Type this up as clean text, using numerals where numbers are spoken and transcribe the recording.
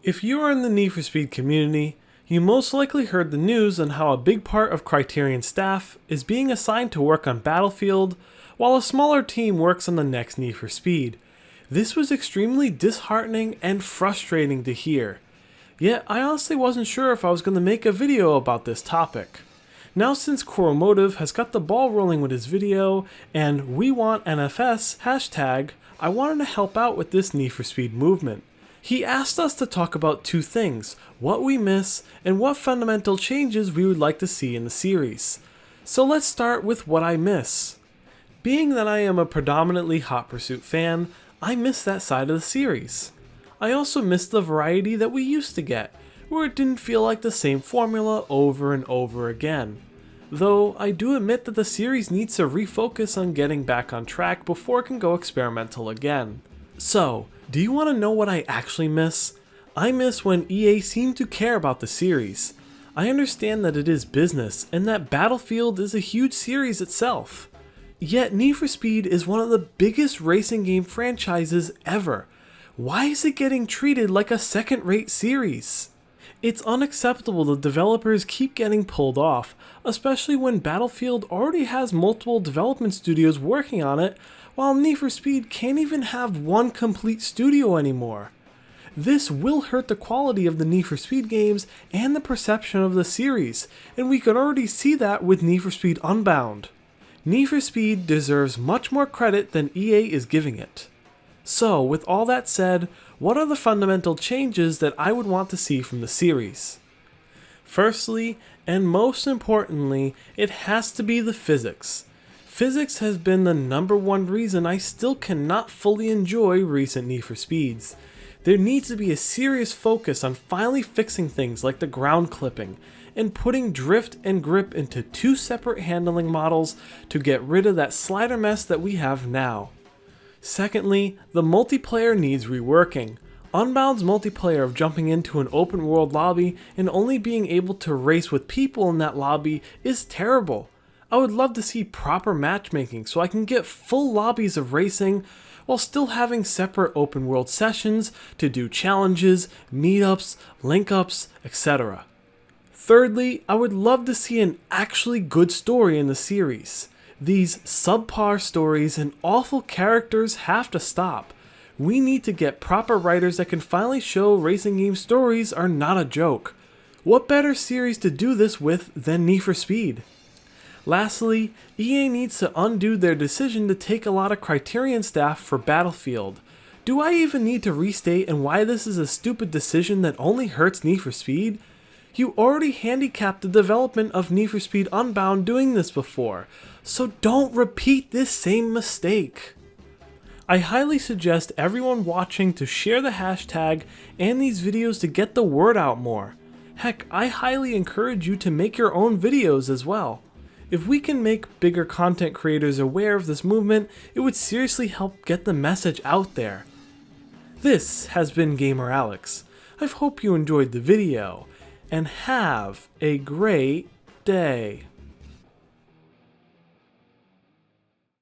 If you are in the Need for Speed community, you most likely heard the news on how a big part of Criterion staff is being assigned to work on Battlefield, while a smaller team works on the next Need for Speed. This was extremely disheartening and frustrating to hear. Yet I honestly wasn't sure if I was going to make a video about this topic. Now since Coromotive has got the ball rolling with his video and We Want NFS hashtag, I wanted to help out with this Need for Speed movement. He asked us to talk about two things, what we miss and what fundamental changes we would like to see in the series. So let's start with what I miss. Being that I am a predominantly Hot Pursuit fan, I miss that side of the series. I also miss the variety that we used to get, where it didn't feel like the same formula over and over again. Though I do admit that the series needs to refocus on getting back on track before it can go experimental again. So, do you want to know what I actually miss? I miss when EA seemed to care about the series. I understand that it is business and that Battlefield is a huge series itself. Yet Need for Speed is one of the biggest racing game franchises ever. Why is it getting treated like a second-rate series? It's unacceptable that developers keep getting pulled off, especially when Battlefield already has multiple development studios working on it, while Need for Speed can't even have one complete studio anymore. This will hurt the quality of the Need for Speed games and the perception of the series, and we could already see that with Need for Speed Unbound. Need for Speed deserves much more credit than EA is giving it. So, with all that said, what are the fundamental changes that I would want to see from the series? Firstly, and most importantly, it has to be the physics. Physics has been the #1 reason I still cannot fully enjoy recent Need for Speeds. There needs to be a serious focus on finally fixing things like the ground clipping, and putting drift and grip into two separate handling models to get rid of that slider mess that we have now. Secondly, the multiplayer needs reworking. Unbound's multiplayer of jumping into an open world lobby and only being able to race with people in that lobby is terrible. I would love to see proper matchmaking so I can get full lobbies of racing while still having separate open world sessions to do challenges, meetups, link-ups, etc. Thirdly, I would love to see an actually good story in the series. These subpar stories and awful characters have to stop. We need to get proper writers that can finally show racing game stories are not a joke. What better series to do this with than Need for Speed? Lastly, EA needs to undo their decision to take a lot of Criterion staff for Battlefield. Do I even need to restate and why this is a stupid decision that only hurts Need for Speed? You already handicapped the development of Need for Speed Unbound doing this before, so don't repeat this same mistake. I highly suggest everyone watching to share the hashtag and these videos to get the word out more. Heck, I highly encourage you to make your own videos as well. If we can make bigger content creators aware of this movement, it would seriously help get the message out there. This has been Gamer Alex. I hope you enjoyed the video, and have a great day.